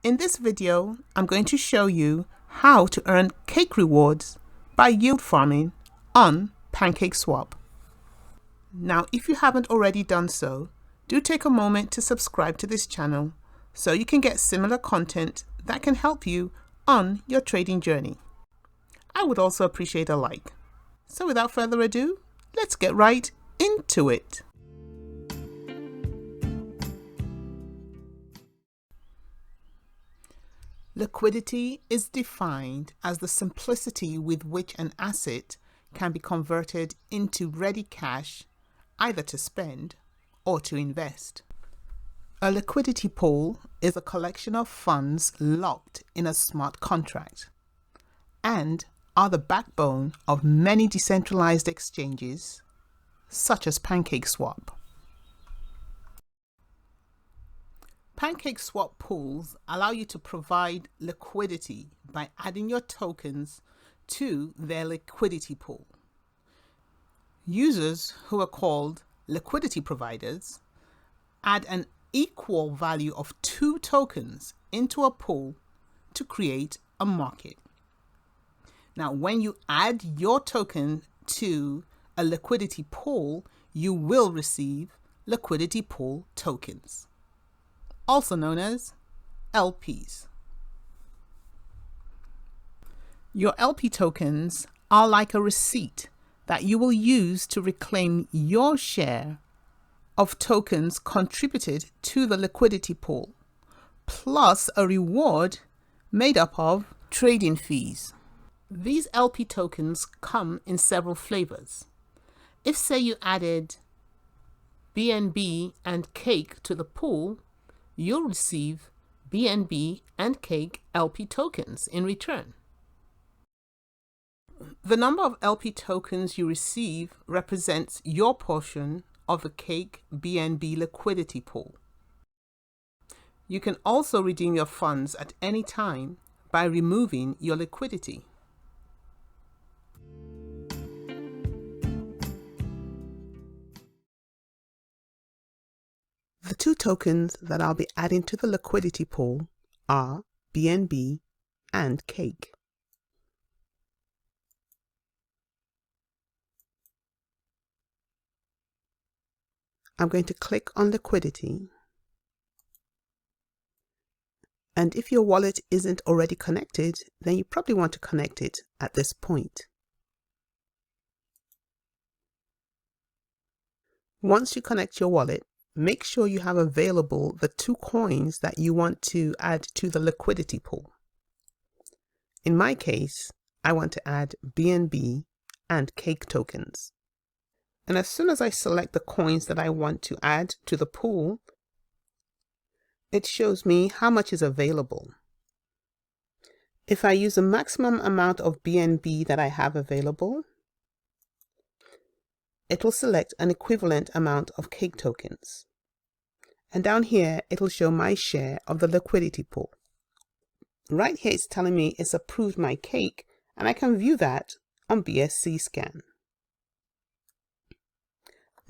In this video, I'm going to show you how to earn cake rewards by yield farming on Pancakeswap. Now, if you haven't already done so, do take a moment to subscribe to this channel so you can get similar content that can help you on your trading journey. I would also appreciate a like. So without further ado, let's get right into it. Liquidity is defined as the simplicity with which an asset can be converted into ready cash, either to spend or to invest. A liquidity pool is a collection of funds locked in a smart contract and are the backbone of many decentralized exchanges, such as Pancakeswap. Pancakeswap pools allow you to provide liquidity by adding your tokens to their liquidity pool. Users, who are called liquidity providers, add an equal value of 2 tokens into a pool to create a market. Now, when you add your token to a liquidity pool, you will receive liquidity pool tokens, also known as LPs. Your LP tokens are like a receipt that you will use to reclaim your share of tokens contributed to the liquidity pool, plus a reward made up of trading fees. These LP tokens come in several flavors. If, say, you added BNB and cake to the pool, you'll receive BNB and cake LP tokens in return. The number of LP tokens you receive represents your portion of the cake BNB liquidity pool. You can also redeem your funds at any time by removing your liquidity. The 2 tokens that I'll be adding to the liquidity pool are BNB and cake. I'm going to click on liquidity, and if your wallet isn't already connected, then you probably want to connect it at this point. Once you connect your wallet, make sure you have available the 2 coins that you want to add to the liquidity pool. In my case, I want to add BNB and cake tokens. And as soon as I select the coins that I want to add to the pool, it shows me how much is available. If I use the maximum amount of BNB that I have available, it will select an equivalent amount of cake tokens. And down here, it will show my share of the liquidity pool. Right here, it's telling me it's approved my cake, and I can view that on BSC scan.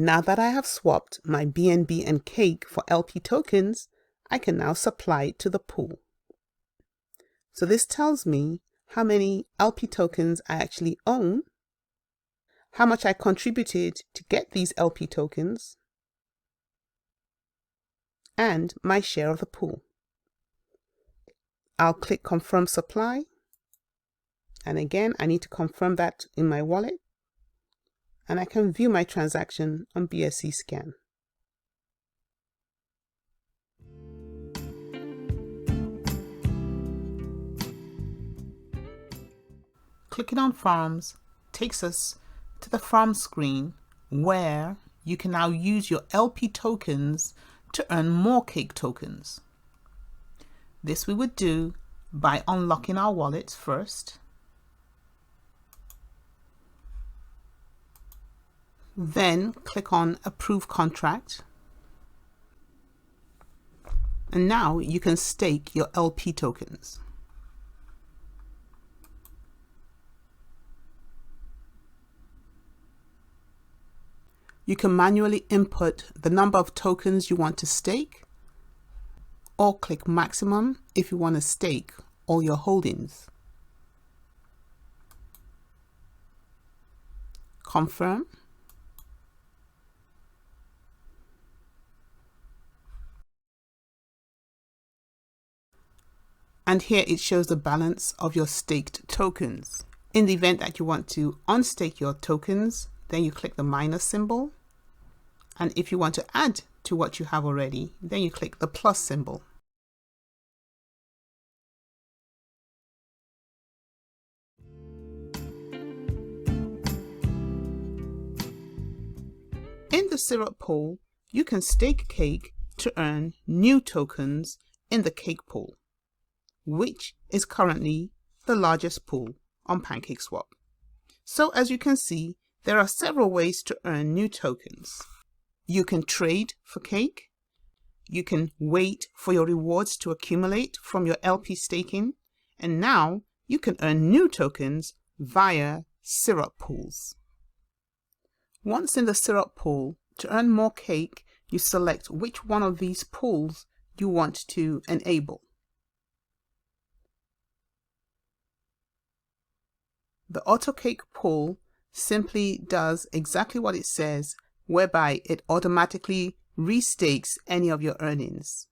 Now that I have swapped my BNB and cake for LP tokens, I can now supply it to the pool. So this tells me how many LP tokens I actually own, how much I contributed to get these LP tokens, and my share of the pool. I'll click Confirm Supply, and again I need to confirm that in my wallet, and I can view my transaction on BSC scan. Clicking on Farms takes us to the farm screen, where you can now use your LP tokens to earn more cake tokens. This we would do by unlocking our wallets first, then click on Approve Contract, and now you can stake your LP tokens. You can manually input the number of tokens you want to stake, or click maximum if you want to stake all your holdings. Confirm. And here it shows the balance of your staked tokens. In the event that you want to unstake your tokens, then you click the minus symbol. And if you want to add to what you have already, then you click the plus symbol. In the syrup pool, you can stake cake to earn new tokens in the cake pool, which is currently the largest pool on Pancakeswap. So as you can see, there are several ways to earn new tokens. You can trade for cake. You can wait for your rewards to accumulate from your LP staking. And now you can earn new tokens via syrup pools. Once in the syrup pool, to earn more cake, you select which one of these pools you want to enable. The auto cake pool simply does exactly what it says, whereby it automatically restakes any of your earnings.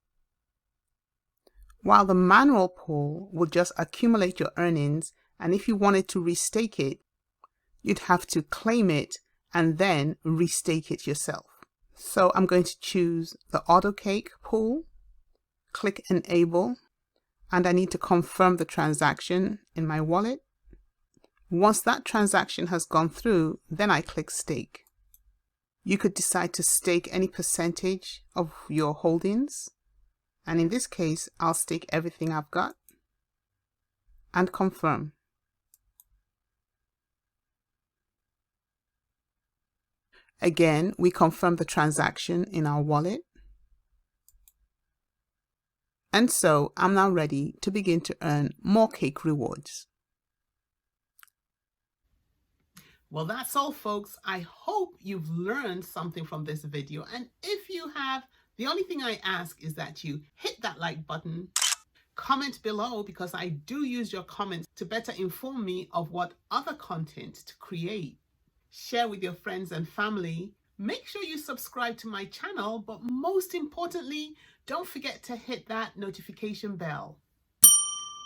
While the manual pool will just accumulate your earnings, and if you wanted to restake it, you'd have to claim it and then restake it yourself. So I'm going to choose the auto cake pool, click enable, and I need to confirm the transaction in my wallet. Once that transaction has gone through, then I click stake. You could decide to stake any percentage of your holdings. And in this case, I'll stake everything I've got and confirm. Again, we confirm the transaction in our wallet. And so I'm now ready to begin to earn more cake rewards. Well, that's all, folks. I hope you've learned something from this video. And if you have, the only thing I ask is that you hit that like button, comment below, because I do use your comments to better inform me of what other content to create. Share with your friends and family. Make sure you subscribe to my channel, but most importantly, don't forget to hit that notification bell.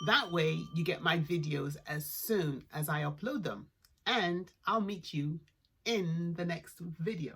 That way you get my videos as soon as I upload them. And I'll meet you in the next video.